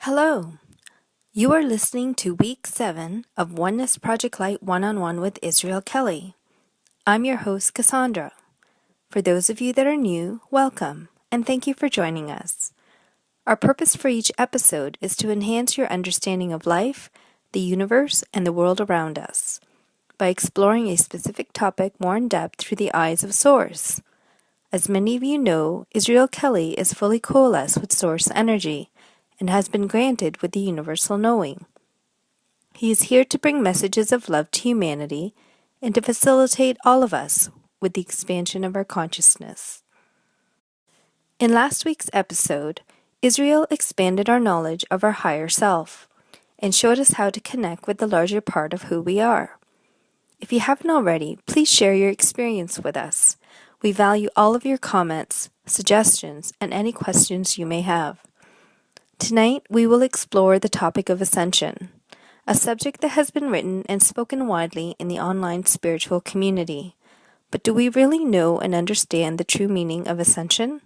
Hello. You are listening to Week 7 of Oneness Project Light One-on-One with Israel Kelly. I'm your host, Cassandra. For those of you that are new, welcome, and thank you for joining us. Our purpose for each episode is to enhance your understanding of life, the universe, and the world around us by exploring a specific topic more in depth through the eyes of Source. As many of you know, Israel Kelly is fully coalesced with Source energy and has been granted with the universal knowing. He is here to bring messages of love to humanity and to facilitate all of us with the expansion of our consciousness. In last week's episode, Israel expanded our knowledge of our higher self and showed us how to connect with the larger part of who we are. If you haven't already, please share your experience with us. We value all of your comments, suggestions, and any questions you may have. Tonight, we will explore the topic of Ascension, a subject that has been written and spoken widely in the online spiritual community. But do we really know and understand the true meaning of Ascension?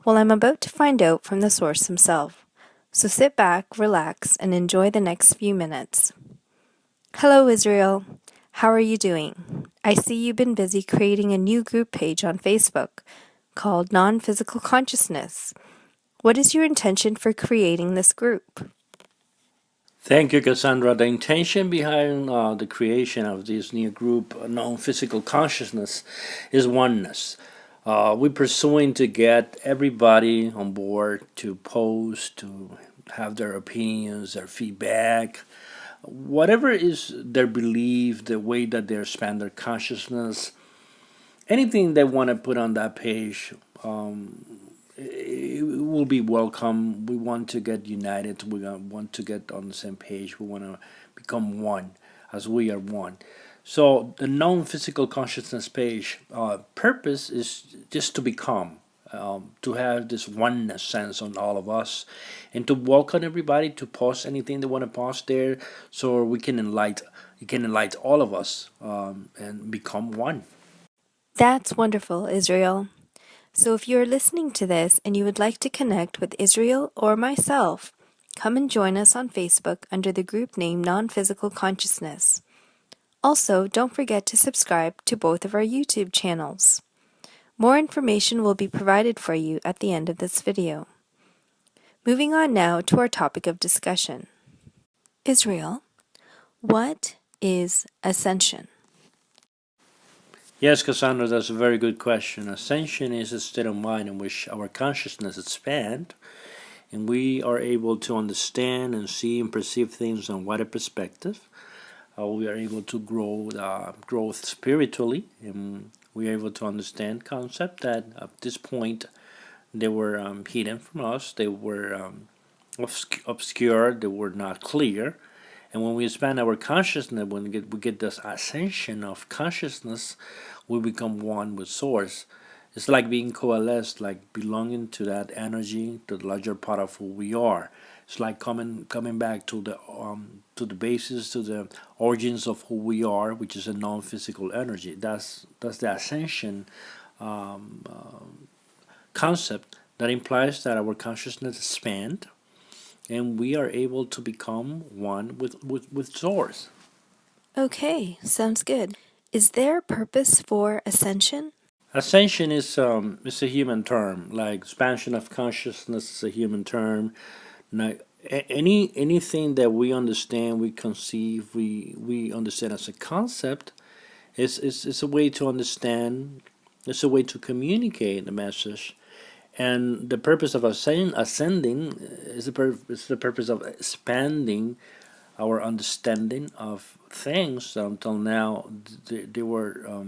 Well, I'm about to find out from the Source himself. So sit back, relax, and enjoy the next few minutes. Hello, Israel. How are you doing? I see you've been busy creating a new group page on Facebook called Non-Physical Consciousness. What is your intention for creating this group? Thank you, Cassandra. The intention behind the creation of this new group, Non-Physical Consciousness, is oneness. We're pursuing to get everybody on board to post, to have their opinions, their feedback, whatever is their belief, the way that they expand their consciousness, anything they want to put on that page. It will be welcome. We want to get united. We want to get on the same page. We want to become one as we are one. So the non-physical consciousness page purpose is just to become, to have this oneness sense on all of us, and to welcome everybody to post anything they want to post there, so we can enlighten. You can enlighten all of us and become one. That's wonderful, Israel. So if you're listening to this and you would like to connect with Israel or myself, come and join us on Facebook under the group name Non-Physical Consciousness. Also, don't forget to subscribe to both of our YouTube channels. More information will be provided for you at the end of this video. Moving on now to our topic of discussion. Israel, what is Ascension? Yes, Cassandra, that's a very good question. Ascension is a state of mind in which our consciousness expands and we are able to understand and see and perceive things on wider perspective. We are able to grow spiritually, and we are able to understand concepts that at this point they were hidden from us. They were obscure. They were not clear. And when we expand our consciousness, when we get this ascension of consciousness, we become one with Source. It's like being coalesced, like belonging to that energy, to the larger part of who we are. It's like coming back to the basis, to the origins of who we are, which is a non-physical energy. That's the ascension concept that implies that our consciousness expands and we are able to become one with Source. Okay, sounds good. Is there a purpose for Ascension? Ascension is a human term, like expansion of consciousness is a human term. Now, anything that we understand, we conceive, we understand as a concept, is a way to understand. It's a way to communicate the message, and the purpose of ascending is the purpose of expanding our understanding of things. Until now, they were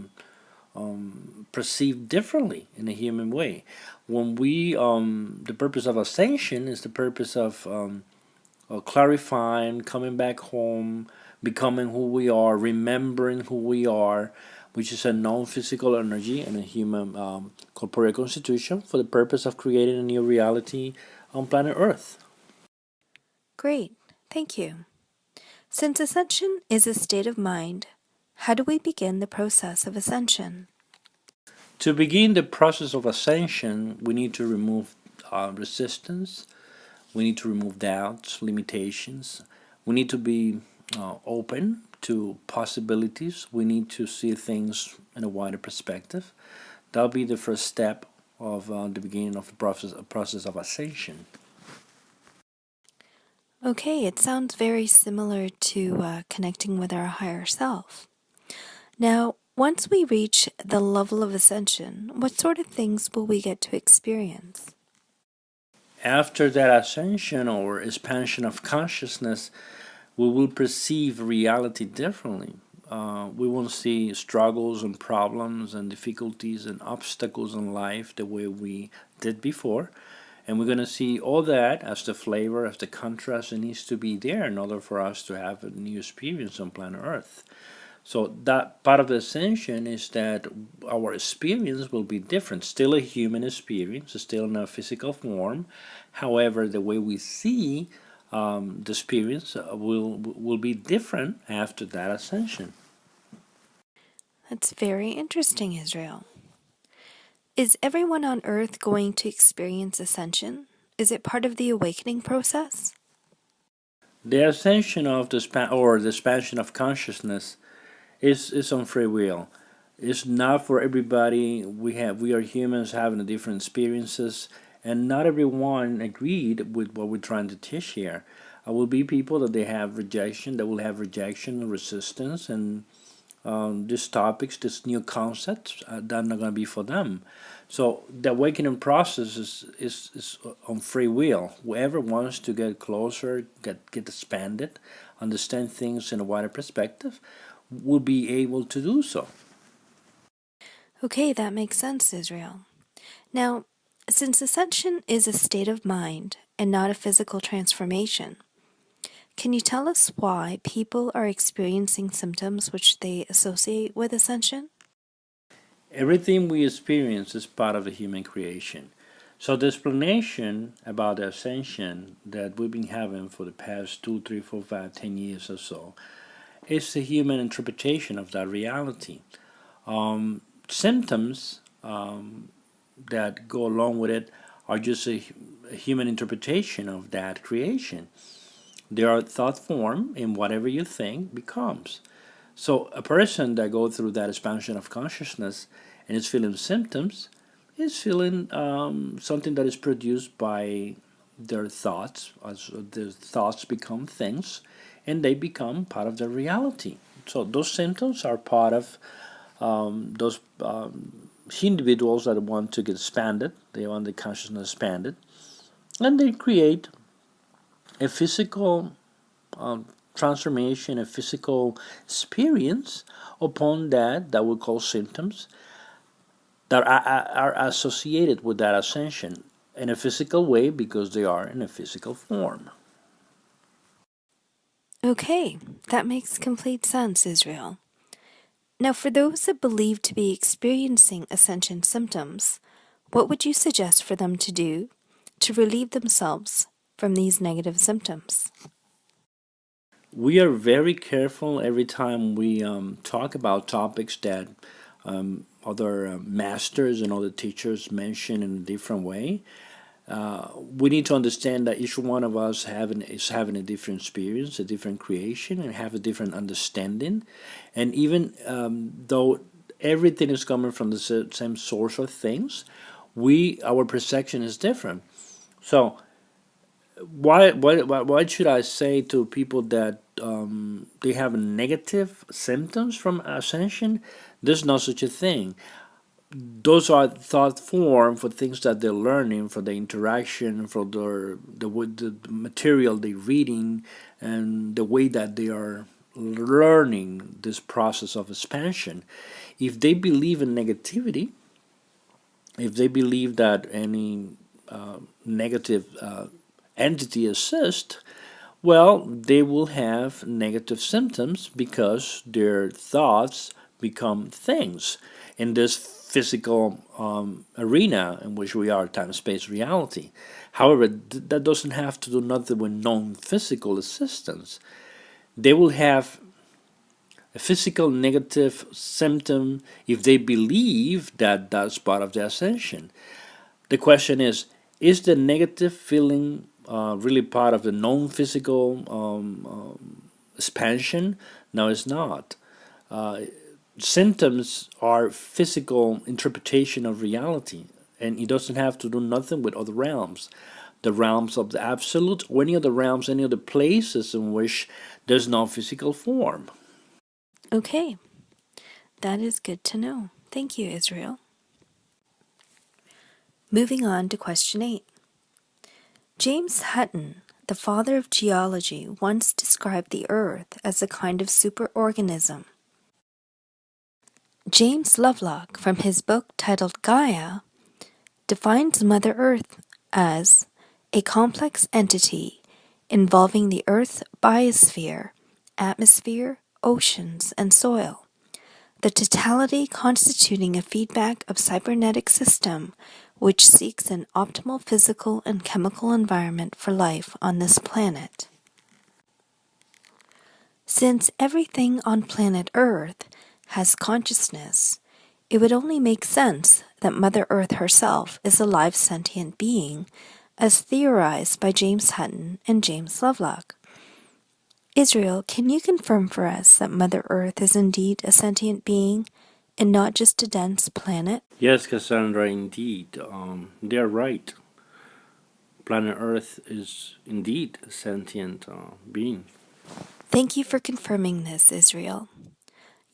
perceived differently in a human way. When we the purpose of ascension is the purpose of clarifying, coming back home, becoming who we are, remembering who we are, which is a non-physical energy and a human corporeal constitution for the purpose of creating a new reality on planet Earth. Great, thank you. Since Ascension is a state of mind, how do we begin the process of Ascension? To begin the process of ascension, we need to remove resistance. We need to remove doubts, limitations. We need to be open to possibilities. We need to see things in a wider perspective. That'll be the first step of the beginning of the process of ascension. Okay, it sounds very similar to connecting with our higher self. Now, once we reach the level of ascension, what sort of things will we get to experience? After that ascension or expansion of consciousness, we will perceive reality differently. We won't see struggles and problems and difficulties and obstacles in life the way we did before. And we're going to see all that as the flavor, as the contrast that needs to be there in order for us to have a new experience on planet Earth. So that part of the ascension is that our experience will be different. Still a human experience, still in a physical form. However, the way we see the experience will be different after that ascension. That's very interesting, Israel. Is everyone on Earth going to experience ascension? Is it part of the awakening process? The ascension of the expansion of consciousness is on free will. It's not for everybody. We are humans having different experiences, and not everyone agreed with what we're trying to teach here. Will be people that they have rejection, that will have rejection and resistance, and these topics, these new concepts, that are not going to be for them. So the awakening process is on free will. Whoever wants to get closer, get expanded, understand things in a wider perspective, will be able to do so. Okay, that makes sense, Israel. Now, since ascension is a state of mind and not a physical transformation, can you tell us why people are experiencing symptoms which they associate with ascension? Everything we experience is part of the human creation. So the explanation about the ascension that we've been having for the past 2, 3, 4, 5, 10 years or so is the human interpretation of that reality. Symptoms that go along with it are just a human interpretation of that creation. They are thought form, and whatever you think becomes. So a person that goes through that expansion of consciousness and is feeling symptoms is feeling something that is produced by their thoughts. As their thoughts become things, and they become part of their reality. So those symptoms are part of those individuals that want to get expanded. They want the consciousness expanded, and they create a physical transformation, a physical experience upon that we call symptoms that are associated with that ascension in a physical way because they are in a physical form. Okay, that makes complete sense, Israel. Now, for those that believe to be experiencing ascension symptoms, what would you suggest for them to do to relieve themselves from these negative symptoms? We are very careful every time we talk about topics that other masters and other teachers mention in a different way. We need to understand that each one of us is having a different experience, a different creation, and have a different understanding. And even though everything is coming from the same source of things, our perception is different. So why should I say to people that they have negative symptoms from ascension? There's no such a thing. Those are thought form for things that they're learning, for the interaction, for the material they're reading, and the way that they are learning this process of expansion. If they believe in negativity, if they believe that any negative entity exists, well, they will have negative symptoms because their thoughts become things in this physical arena in which we are, time space reality. However, that doesn't have to do nothing with non physical existence. They will have a physical negative symptom if they believe that that's part of the ascension. The question is the negative feeling really part of the non-physical expansion? No, it's not. Uh, Symptoms are physical interpretation of reality, and it doesn't have to do nothing with other realms, the realms of the absolute, or any other realms, any other places in which there's no physical form. Okay, that is good to know. Thank you, Israel. Moving on to question 8. James Hutton, the father of geology, once described the Earth as a kind of superorganism. James Lovelock, from his book titled Gaia, defines Mother Earth as a complex entity involving the Earth's biosphere, atmosphere, oceans, and soil, the totality constituting a feedback of cybernetic system which seeks an optimal physical and chemical environment for life on this planet. Since everything on planet Earth has consciousness, it would only make sense that Mother Earth herself is a live sentient being, as theorized by James Hutton and James Lovelock. Israel, can you confirm for us that Mother Earth is indeed a sentient being and not just a dense planet? Yes, Cassandra, indeed. They're right. Planet Earth is indeed a sentient being. Thank you for confirming this, Israel.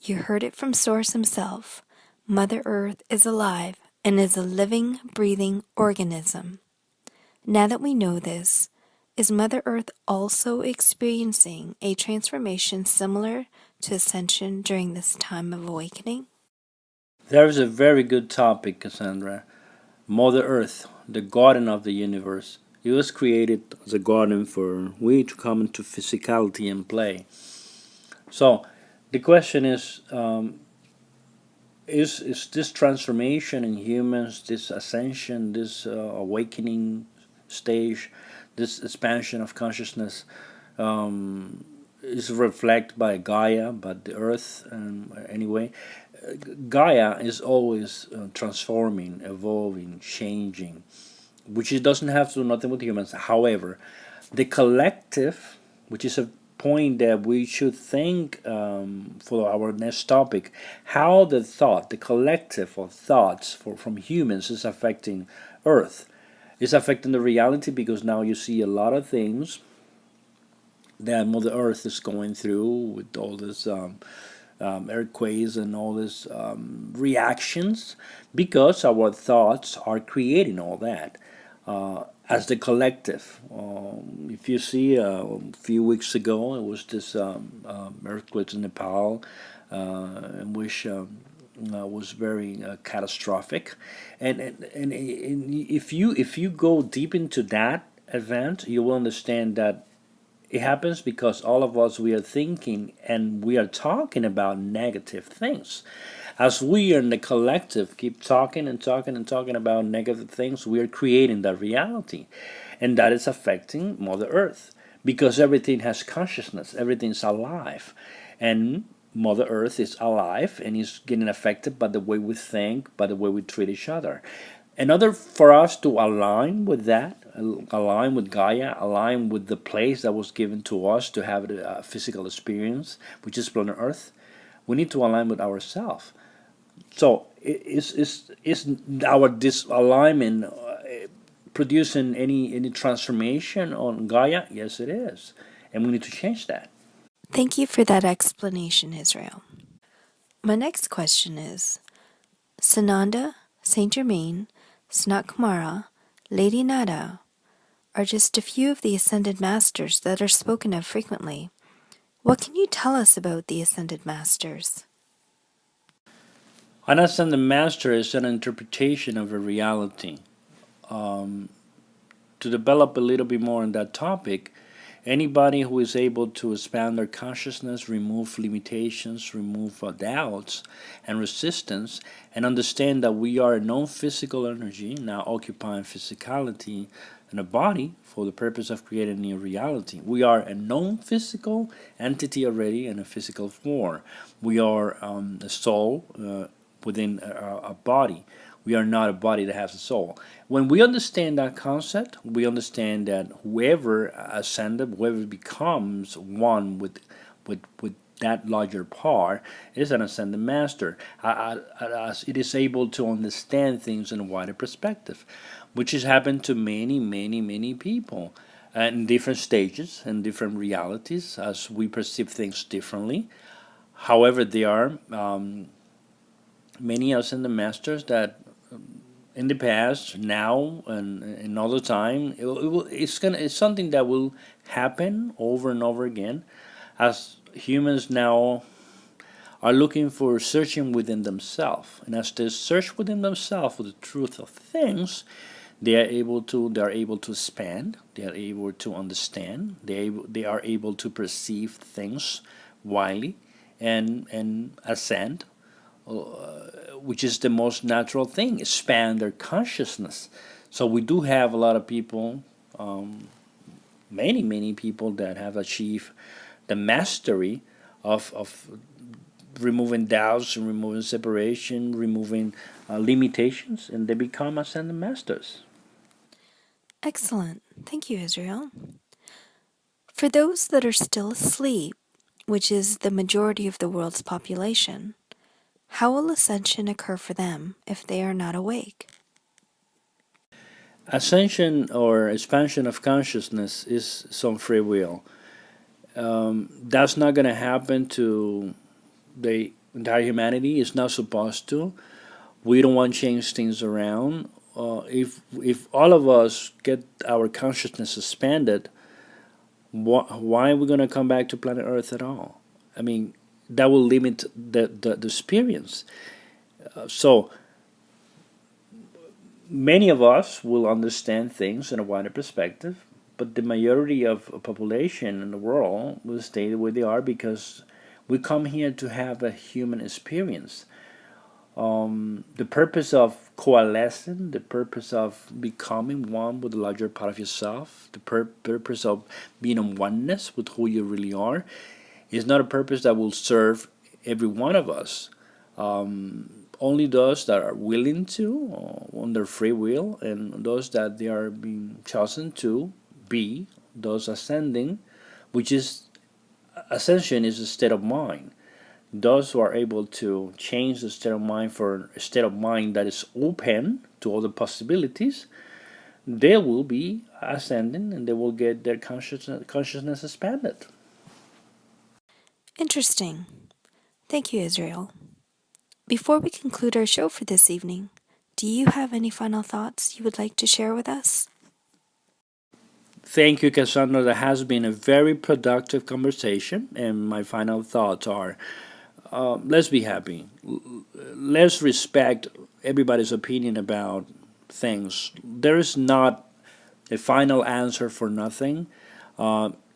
You heard it from Source himself. Mother Earth is alive and is a living, breathing organism. Now that we know this, is Mother Earth also experiencing a transformation similar to Ascension during this time of awakening? There is a very good topic, Cassandra. Mother Earth, the garden of the universe. It was created as a garden for we to come into physicality and play. So, the question is this transformation in humans, this ascension, this awakening stage, this expansion of consciousness, is reflected by Gaia, but the Earth, anyway. Gaia is always transforming, evolving, changing, which it doesn't have to do nothing with humans. However, the collective, which is a point that we should think for our next topic, how the thought, the collective of thoughts from humans is affecting Earth. It's affecting the reality because now you see a lot of things that Mother Earth is going through with all this earthquakes and all these reactions because our thoughts are creating all that as the collective. If you see a few weeks ago, it was this earthquake in Nepal, in which was very catastrophic, and if you go deep into that event, you will understand that it happens because all of us we are thinking and we are talking about negative things. As we in the collective keep talking and talking and talking about negative things, we are creating that reality. And that is affecting Mother Earth. Because everything has consciousness, everything's alive. And Mother Earth is alive and is getting affected by the way we think, by the way we treat each other. In order for us to align with that, align with Gaia, align with the place that was given to us to have a physical experience, which is planet Earth, we need to align with ourselves. So, is our disalignment producing any transformation on Gaia? Yes, it is, and we need to change that. Thank you for that explanation, Israel. My next question is Sananda, Saint Germain, Sanat Kumara, Lady Nada are just a few of the Ascended Masters that are spoken of frequently. What can you tell us about the Ascended Masters? An ascended master is an interpretation of a reality. To develop a little bit more on that topic, anybody who is able to expand their consciousness, remove limitations, remove doubts and resistance, and understand that we are a non physical energy now occupying physicality and a body for the purpose of creating a new reality. We are a non physical entity already in a physical form. We are a soul within a body. We are not a body that has a soul. When we understand that concept, we understand that whoever ascended, whoever becomes one with that larger part, is an ascended master, as it is able to understand things in a wider perspective, which has happened to many, many, many people in different stages and different realities as we perceive things differently. However, there are many ascended masters that in the past, now, and all the time, it's something that will happen over and over again, as humans now are looking for searching within themselves, and as they search within themselves for the truth of things, they are able to expand, they are able to understand, they are able to perceive things widely, and ascend, which is the most natural thing, expand their consciousness. So we do have a lot of people, many, many people that have achieved the mastery of removing doubts and removing separation, removing limitations, and they become ascended masters. Excellent. Thank you, Israel. For those that are still asleep, which is the majority of the world's population, how will ascension occur for them if they are not awake? Ascension or expansion of consciousness is some free will. That's not going to happen to the entire humanity. It's not supposed to. We don't want to change things around. If all of us get our consciousness expanded, why are we going to come back to planet Earth at all? I mean, that will limit the experience. So many of us will understand things in a wider perspective, but the majority of population in the world will stay the way they are because we come here to have a human experience. The purpose of coalescing, the purpose of becoming one with the larger part of yourself, the purpose of being in oneness with who you really are, is not a purpose that will serve every one of us. Only those that are willing to, on their free will, and those that they are being chosen to be, those ascending, which is ascension is a state of mind. Those who are able to change the state of mind for a state of mind that is open to all the possibilities, they will be ascending and they will get their consciousness expanded. Interesting. Thank you, Israel. Before we conclude our show for this evening, do you have any final thoughts you would like to share with us? Thank you, Cassandra. That has been a very productive conversation, and my final thoughts are let's be happy. Let's respect everybody's opinion about things. There is not a final answer for nothing.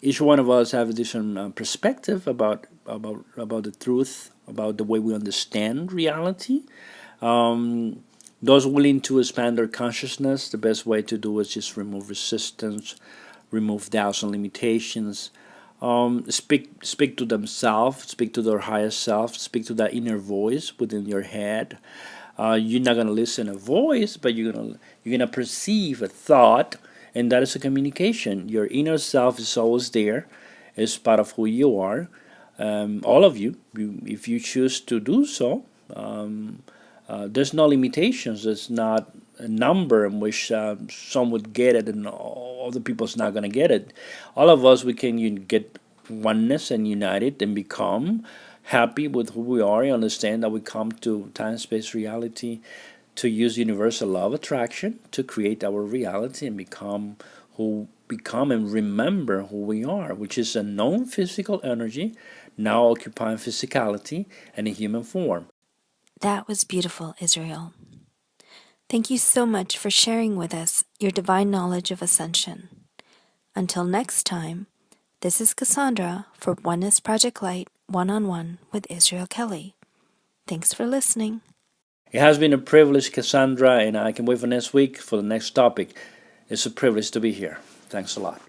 Each one of us have a different perspective about the truth, about the way we understand reality. Those willing to expand their consciousness, the best way to do is just remove resistance, remove doubts and limitations. Speak to themselves, speak to their higher self, speak to that inner voice within your head. You're not gonna listen a voice, but you're gonna perceive a thought, and that is a communication. Your inner self is always there, it's part of who you are. All of you, if you choose to do so. There's no limitations. There's not a number in which some would get it and other people's not going to get it. All of us, we can get oneness and united and become happy with who we are and understand that we come to time-space reality to use universal law of attraction to create our reality and become and remember who we are, which is a known physical energy now occupying physicality and a human form. That was beautiful, Israel. Thank you so much for sharing with us your divine knowledge of ascension. Until next time, this is Cassandra for Oneness Project Light One-on-One with Israel Kelly. Thanks for listening. It has been a privilege, Cassandra, and I can wait for next week for the next topic. It's a privilege to be here. Thanks a lot.